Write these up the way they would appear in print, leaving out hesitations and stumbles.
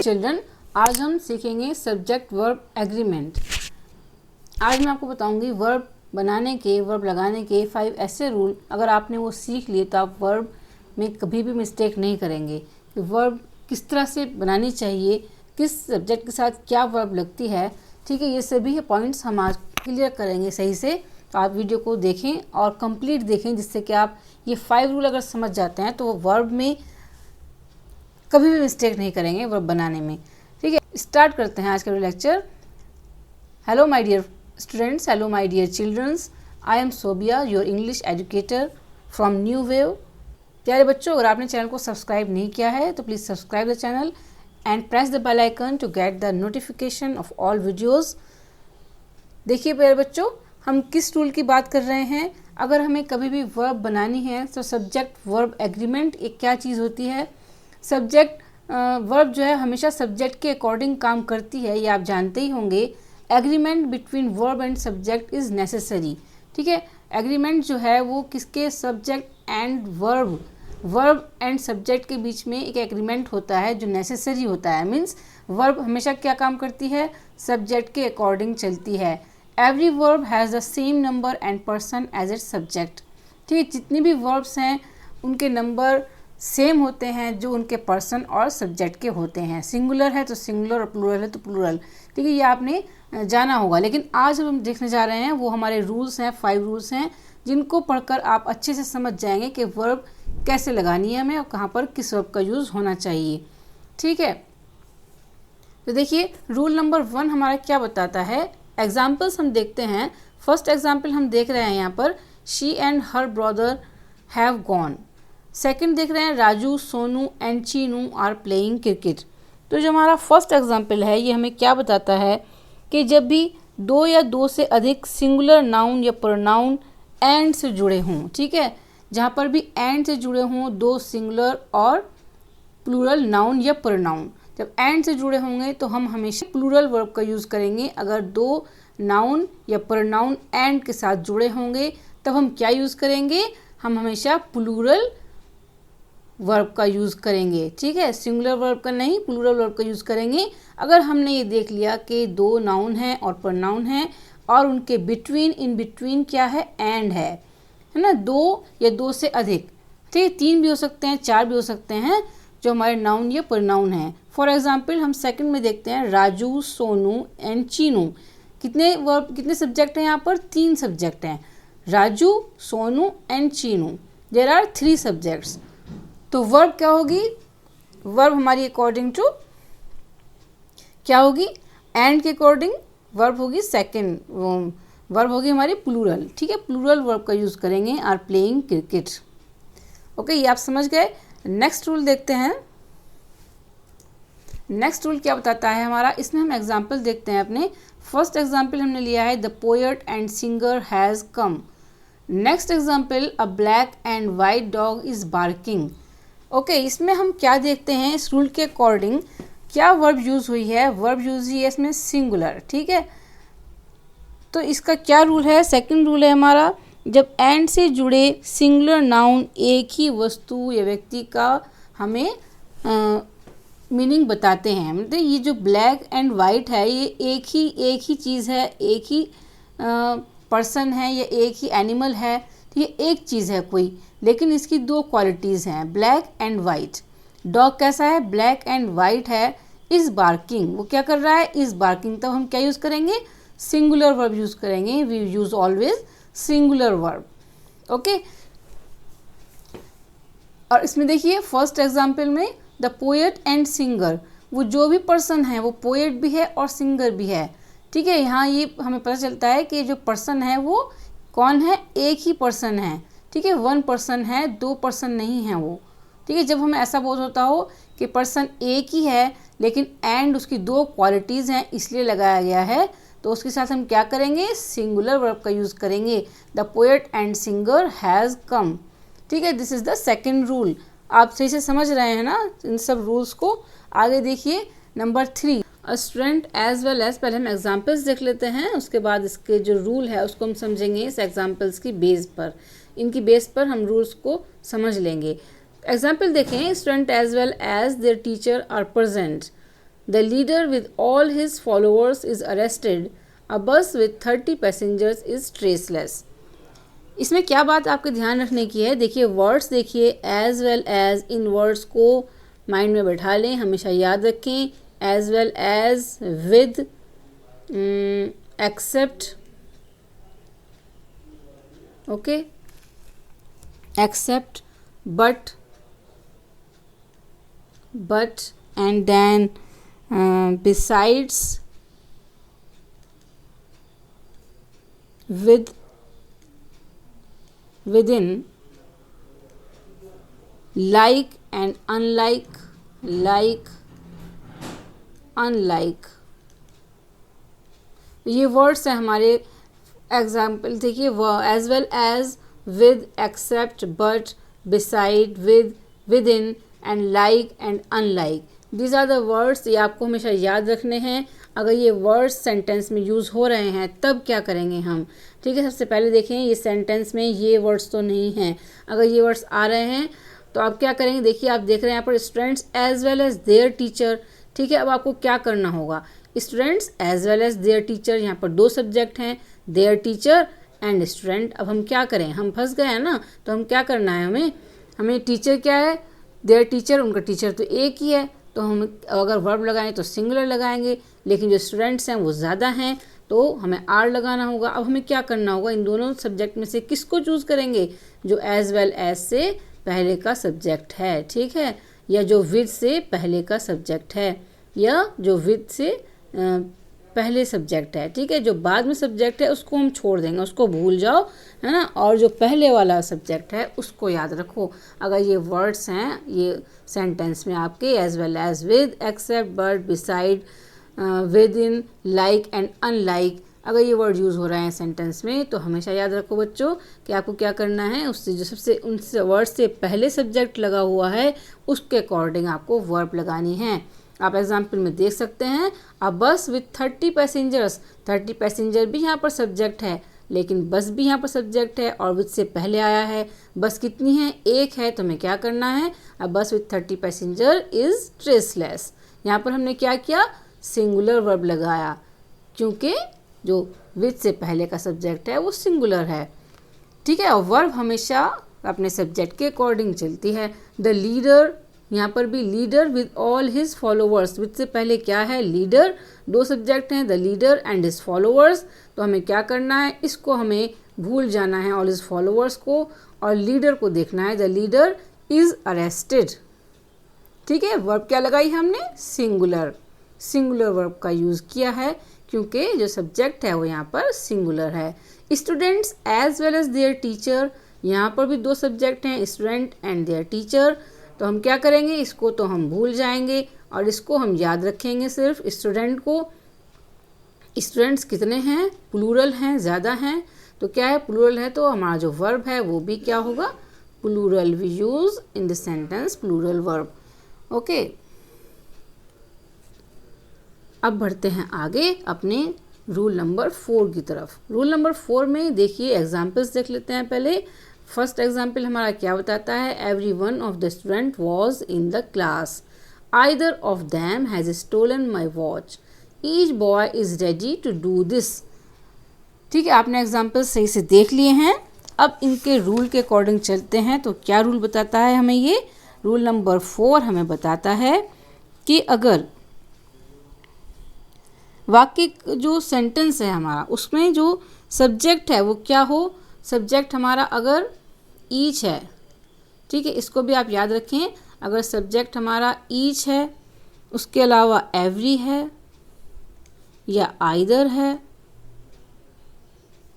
Children, आज हम सीखेंगे सब्जेक्ट वर्ब एग्रीमेंट। आज मैं आपको बताऊंगी वर्ब बनाने के, वर्ब लगाने के 5 ऐसे रूल। अगर आपने वो सीख लिए तो आप वर्ब में कभी भी मिस्टेक नहीं करेंगे कि वर्ब किस तरह से बनानी चाहिए, किस सब्जेक्ट के साथ क्या वर्ब लगती है। ठीक है, ये सभी पॉइंट्स हम आज क्लियर करेंगे सही से। तो आप वीडियो को देखें और कंप्लीट देखें, जिससे कि आप ये 5 रूल अगर समझ जाते हैं तो वर्ब में कभी भी मिस्टेक नहीं करेंगे वर्ब बनाने में। ठीक है, स्टार्ट करते हैं आज का lecture. Hello my dear students, hello my dear childrens, I am Sobia, your English educator from New Wave. प्यारे बच्चों, अगर आपने चैनल को सब्सक्राइब नहीं किया है तो please subscribe the channel and press the bell icon to get the notification of all videos. देखिए प्यारे बच्चों, हम किस रूल की बात कर रहे हैं। अगर हमें कभी भी वर्ब बनानी है तो सब्जेक्ट वर्ब एग्रीमेंट एक क्या चीज़ होती है। सब्जेक्ट वर्ब जो है हमेशा सब्जेक्ट के अकॉर्डिंग काम करती है, ये आप जानते ही होंगे। Agreement between verb and subject is necessary. ठीक है, एग्रीमेंट जो है वो किसके, subject and verb, verb and subject के बीच में एक एग्रीमेंट होता है जो नेसेसरी होता है। मीन्स वर्ब हमेशा क्या काम करती है, सब्जेक्ट के अकॉर्डिंग चलती है। Every verb has the same number and person as its subject. ठीक है, जितनी भी वर्ब्स हैं उनके नंबर सेम होते हैं जो उनके पर्सन और सब्जेक्ट के होते हैं। सिंगुलर है तो सिंगुलर और प्लूरल है तो प्लूरल। ठीक है, ये आपने जाना होगा। लेकिन आज हम देखने जा रहे हैं वो हमारे रूल्स हैं, 5 रूल्स हैं, जिनको पढ़कर आप अच्छे से समझ जाएंगे कि वर्ब कैसे लगानी है हमें और कहाँ पर किस वर्ब का यूज़ होना चाहिए। ठीक है, तो देखिए रूल नंबर 1 हमारा क्या बताता है। एग्जाम्पल्स हम देखते हैं। फर्स्ट एग्जाम्पल हम देख रहे हैं यहाँ पर, she and her brother have gone. Second देख रहे हैं, Raju, Sonu and Chinu are playing cricket. तो जो हमारा फर्स्ट एग्जाम्पल है ये हमें क्या बताता है कि जब भी 2 या 2 से अधिक सिंगुलर नाउन या प्रोनाउन एंड से जुड़े हों, ठीक है, जहाँ पर भी एंड से जुड़े हों 2 सिंगुलर और प्लूरल नाउन या प्रोनाउन, जब एंड से जुड़े होंगे तो हम हमेशा प्लूरल वर्ब का यूज़ करेंगे। अगर 2 नाउन या प्रोनाउन एंड के साथ जुड़े होंगे तब हम क्या यूज़ करेंगे, हम हमेशा प्लूरल वर्ब का यूज़ करेंगे। ठीक है, सिंगुलर वर्ब का नहीं, प्लूरल वर्ब का यूज़ करेंगे। अगर हमने ये देख लिया कि 2 नाउन हैं और प्रोनाउन हैं और उनके बिटवीन, इन बिटवीन क्या है, एंड है ना, 2 या 2 से अधिक। ठीक है, 3 भी हो सकते हैं, 4 भी हो सकते हैं जो हमारे नाउन या प्रोनाउन हैं। फॉर एग्जाम्पल हम सेकंड में देखते हैं, राजू, सोनू एंड चीनू। कितने वर्ब, कितने सब्जेक्ट हैं यहाँ पर, 3 सब्जेक्ट हैं, Raju, Sonu and Chinu. There are 3 subjects. तो वर्ब क्या होगी, वर्ब हमारी अकॉर्डिंग टू क्या होगी, एंड के अकॉर्डिंग वर्ब होगी सेकंड, वर्ब होगी हमारी प्लूरल। ठीक है, प्लूरल वर्ब का यूज़ करेंगे, आर प्लेइंग क्रिकेट। ओके, ये आप समझ गए। नेक्स्ट रूल देखते हैं। नेक्स्ट रूल क्या बताता है हमारा, इसमें हम एग्जाम्पल देखते हैं अपने। फर्स्ट एग्जाम्पल हमने लिया है, the poet and singer has come. Next example, a black and white dog is barking. Okay, इसमें हम क्या देखते हैं, इस रूल के अकॉर्डिंग क्या वर्ब यूज़ हुई है, वर्ब यूज़ हुई है इसमें सिंगुलर। ठीक है, तो इसका क्या रूल है, सेकंड रूल है हमारा, जब एंड से जुड़े सिंगुलर नाउन एक ही वस्तु या व्यक्ति का हमें मीनिंग बताते हैं। मतलब ये जो ब्लैक एंड वाइट है ये एक ही चीज़ है, एक ही पर्सन है या एक ही एनिमल है। तो ये एक चीज़ है कोई, लेकिन इसकी 2 क्वालिटीज़ हैं, ब्लैक एंड वाइट। डॉग कैसा है, ब्लैक एंड वाइट है। इज़ बार्किंग, वो क्या कर रहा है, इज़ बार्किंग। तब हम क्या यूज़ करेंगे, सिंगुलर वर्ब यूज़ करेंगे। We use always singular verb. Okay, और इसमें देखिए फर्स्ट एग्जाम्पल में, द पोएट एंड सिंगर, वो जो भी पर्सन है वो पोएट भी है और सिंगर भी है। ठीक है, यहाँ ये हमें पता चलता है कि जो पर्सन है वो कौन है, एक ही पर्सन है। ठीक है, 1 पर्सन है, 2 पर्सन नहीं है वो। ठीक है, जब हमें ऐसा बोध होता हो कि पर्सन एक ही है लेकिन एंड उसकी 2 क्वालिटीज़ हैं इसलिए लगाया गया है, तो उसके साथ हम क्या करेंगे, सिंगुलर वर्ब का यूज़ करेंगे। The poet and singer has come. ठीक है, this is the second rule. आप सही से समझ रहे हैं ना इन सब रूल्स को। आगे देखिए number 3, a student as well as. पहले हम एग्जाम्पल्स देख लेते हैं, उसके बाद इसके जो रूल है उसको हम समझेंगे इस एग्जाम्पल्स की बेस पर। इनकी बेस पर हम रूल्स को समझ लेंगे। एग्जाम्पल देखें, student as well as their teacher are present. The leader with all his followers is arrested, a bus with 30 passengers is traceless. इसमें क्या बात आपको ध्यान रखने की है, देखिए वर्ड्स देखिए एज वेल एज, इन वर्ड्स को माइंड में बैठा लें, हमेशा याद रखें, as well as, with, except, okay, except, but and then besides, with, within, like and unlike, like, unlike। ये वर्ड्स हैं हमारे एग्जाम्पल, देखिए as well as, with, except, but, beside, with, with in and like and unlike. These are the words, ये आपको हमेशा याद रखने हैं। अगर ये वर्ड्स सेंटेंस में यूज़ हो रहे हैं तब क्या करेंगे हम, ठीक है। सबसे पहले देखें ये सेंटेंस में ये वर्ड्स तो नहीं हैं, अगर ये वर्ड्स आ रहे हैं तो आप क्या करेंगे, देखिए आप देख रहे हैं यहाँ पर students as well as their teacher, ठीक है। अब आपको क्या करना होगा, students as well as their teacher, यहाँ पर दो सब्जेक्ट हैं, देयर टीचर एंड स्टूडेंट। अब हम क्या करें, हम फंस गए हैं ना, तो हम क्या करना है, हमें टीचर क्या है, देयर टीचर, उनका टीचर तो एक ही है, तो हम अगर वर्ब लगाएं तो सिंगुलर लगाएंगे, लेकिन जो स्टूडेंट्स हैं वो ज़्यादा हैं तो हमें आर लगाना होगा। अब हमें क्या करना होगा, इन दोनों सब्जेक्ट में से किसको चूज़ करेंगे, जो एज वेल एज से पहले का सब्जेक्ट है, ठीक है, या जो विद से पहले का सब्जेक्ट है, या जो विद से पहले सब्जेक्ट है, ठीक है। जो बाद में सब्जेक्ट है उसको हम छोड़ देंगे, उसको भूल जाओ, है ना, और जो पहले वाला सब्जेक्ट है उसको याद रखो। अगर ये वर्ड्स हैं ये सेंटेंस में आपके as well as, with, except, but, beside, with in, like and unlike, अगर ये वर्ड यूज़ हो रहे हैं सेंटेंस में तो हमेशा याद रखो बच्चों कि आपको क्या करना है, उससे जो सबसे उन वर्ड से पहले सब्जेक्ट लगा हुआ है उसके अकॉर्डिंग आपको वर्ब लगानी है। आप एग्जाम्पल में देख सकते हैं, अ बस विथ 30 पैसेंजर्स, 30 पैसेंजर भी यहाँ पर सब्जेक्ट है, लेकिन बस भी यहाँ पर सब्जेक्ट है और विथ से पहले आया है। बस कितनी है, एक है, तो हमें क्या करना है, अ बस विथ 30 पैसेंजर इज ट्रेसलेस। यहाँ पर हमने क्या किया, सिंगुलर वर्ब लगाया, क्योंकि जो विथ से पहले का सब्जेक्ट है वो सिंगुलर है, ठीक है। और वर्ब हमेशा अपने सब्जेक्ट के अकॉर्डिंग चलती है। द लीडर, यहाँ पर भी leader with all his followers, with से पहले क्या है, लीडर, दो सब्जेक्ट हैं, the leader and his followers, तो हमें क्या करना है, इसको हमें भूल जाना है ऑल हिज फॉलोअर्स को, और लीडर को देखना है, द लीडर इज अरेस्टेड, ठीक है। वर्ब क्या लगाई हमने, सिंगुलर, सिंगुलर वर्ब का यूज़ किया है क्योंकि जो सब्जेक्ट है वो यहाँ पर सिंगुलर है। Students as well as their teacher, यहाँ पर भी दो सब्जेक्ट हैं, स्टूडेंट एंड देयर टीचर, तो हम क्या करेंगे, इसको तो हम भूल जाएंगे और इसको हम याद रखेंगे सिर्फ स्टूडेंट को। स्टूडेंट्स कितने हैं, प्लूरल हैं, ज़्यादा हैं, तो क्या है, प्लूरल है तो हमारा जो वर्ब है वो भी क्या होगा, plural. We use in the sentence plural verb, okay. अब बढ़ते हैं आगे अपने रूल नंबर 4 की तरफ। रूल नंबर 4 में देखिए एग्जाम्पल्स देख लेते हैं पहले। फर्स्ट एग्जाम्पल हमारा क्या बताता है, every one of the student was in the class, either of them has stolen my watch, each boy is ready to do this, ठीक है। आपने एग्जाम्पल सही से देख लिए हैं। अब इनके रूल के अकॉर्डिंग चलते हैं, तो क्या रूल बताता है हमें, ये रूल नंबर 4 हमें बताता है कि अगर वाक्य जो सेंटेंस है हमारा उसमें जो सब्जेक्ट है वो क्या हो, सब्जेक्ट हमारा अगर ईच है, ठीक है, इसको भी आप याद रखें, अगर सब्जेक्ट हमारा ईच है, उसके अलावा एवरी है या आइदर है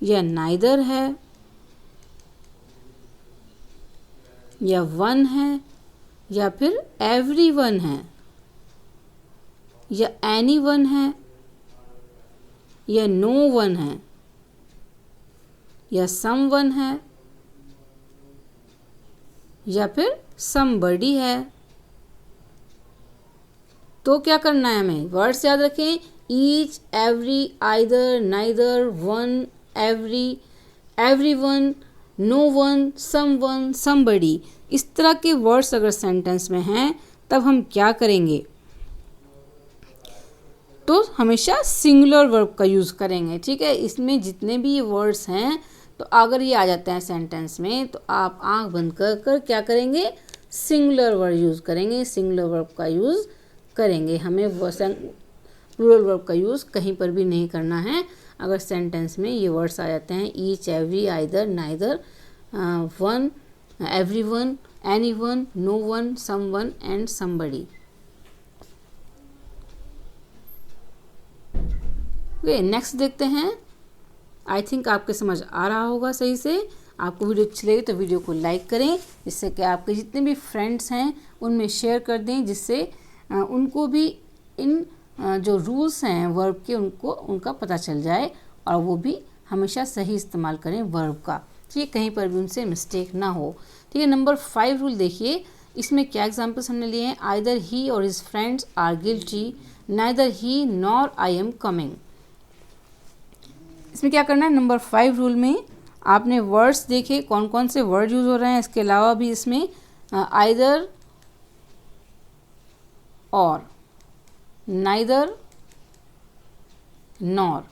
या नाइदर है या वन है या फिर एवरी वन है या एनी वन है या नो वन है या सम वन है या फिर समबडी है, तो क्या करना है हमें, वर्ड्स याद रखें, each, every, either, neither, one, every, every one, no one, some one, somebody, इस तरह के वर्ड्स अगर सेंटेंस में हैं तब हम क्या करेंगे, तो हमेशा सिंगुलर वर्ब का यूज़ करेंगे। ठीक है, इसमें जितने भी वर्ड्स हैं तो अगर ये आ जाते हैं सेंटेंस में तो आप आंख बंद कर कर क्या करेंगे, सिंगुलर वर्ड यूज़ करेंगे, सिंगुलर वर्ब का यूज़ करेंगे। हमें प्लूरल वर्ब का यूज़ कहीं पर भी नहीं करना है। अगर सेंटेंस में ये वर्ड्स आ जाते हैं each, every, either, neither, one, everyone, anyone, no one, someone and somebody. Okay, next देखते हैं। आई थिंक आपके समझ आ रहा होगा सही से। आपको वीडियो अच्छी लगे तो वीडियो को लाइक करें, जिससे कि आपके जितने भी फ्रेंड्स हैं उनमें शेयर कर दें, जिससे उनको भी इन जो रूल्स हैं वर्ब के उनका पता चल जाए और वो भी हमेशा सही इस्तेमाल करें वर्ब का। ठीक है, कहीं पर भी उनसे मिस्टेक ना हो। ठीक है, नंबर 5 रूल देखिए, इसमें क्या एग्जाम्पल्स हमने लिए हैं। Either he or his friends are guilty, neither he nor I am coming. इसमें क्या करना है, नंबर 5 रूल में आपने वर्ड्स देखे कौन कौन से वर्ड यूज़ हो रहे हैं। इसके अलावा भी इसमें आइदर और, नाइदर, नॉर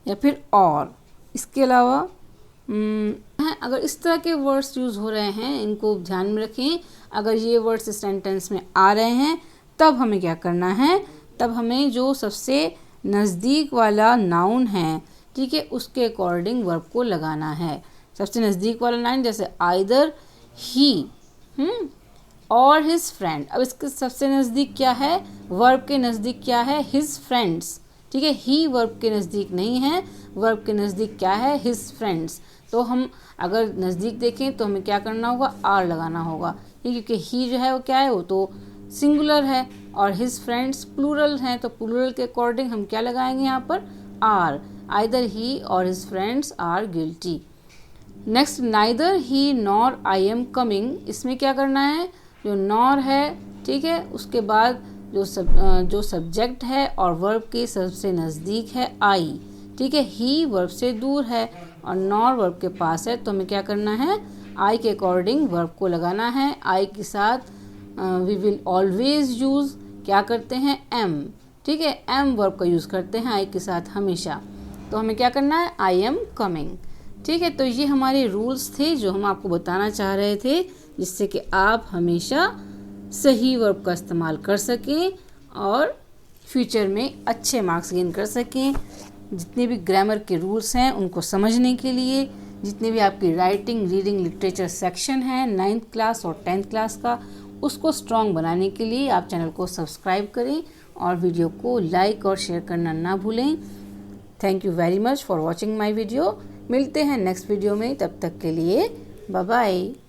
या फिर और। इसके अलावा अगर इस तरह के वर्ड्स यूज़ हो रहे हैं इनको ध्यान में रखें। अगर ये वर्ड्स सेंटेंस में आ रहे हैं तब हमें क्या करना है, तब हमें जो सबसे नज़दीक वाला नाउन है, ठीक है, उसके अकॉर्डिंग वर्ब को लगाना है। सबसे नज़दीक वाला नाउन जैसे either he or his friend. अब इसके सबसे नज़दीक क्या है, वर्ब के नज़दीक क्या है, हिज फ्रेंड्स। ठीक है, ही वर्ब के नज़दीक नहीं है, वर्ब के नज़दीक क्या है, हिज फ्रेंड्स। तो हम अगर नज़दीक देखें तो हमें क्या करना होगा, आर लगाना होगा, क्योंकि ही जो है वो क्या है, वो तो सिंगुलर है और हिज फ्रेंड्स प्लूरल हैं, तो प्लूरल के अकॉर्डिंग हम क्या लगाएंगे यहाँ पर, are. Either he or his friends are guilty. Next, neither he nor I am coming. इसमें क्या करना है, जो नॉर है, ठीक है, उसके बाद जो सब्जेक्ट है और वर्ब के सबसे नज़दीक है आई। ठीक है, ही वर्ब से दूर है और नॉर वर्ब के पास है, तो हमें क्या करना है, आई के अकॉर्डिंग वर्ब को लगाना है। आई के साथ वी विल ऑलवेज यूज़ क्या करते हैं, एम। ठीक है, एम वर्ब का यूज़ करते हैं आई के साथ हमेशा। तो हमें क्या करना है, आई एम कमिंग। ठीक है, तो ये हमारे रूल्स थे जो हम आपको बताना चाह रहे थे, जिससे कि आप हमेशा सही वर्ब का इस्तेमाल कर सकें और फ्यूचर में अच्छे मार्क्स गेन कर सकें। जितने भी ग्रामर के रूल्स हैं उनको समझने के लिए, जितने भी आपकी राइटिंग, रीडिंग, लिटरेचर सेक्शन है 9th क्लास और 10th क्लास का, उसको स्ट्रॉन्ग बनाने के लिए आप चैनल को सब्सक्राइब करें और वीडियो को लाइक और शेयर करना ना भूलें। Thank you very much for watching my video. मिलते हैं नेक्स्ट वीडियो में, तब तक के लिए बाय बाय।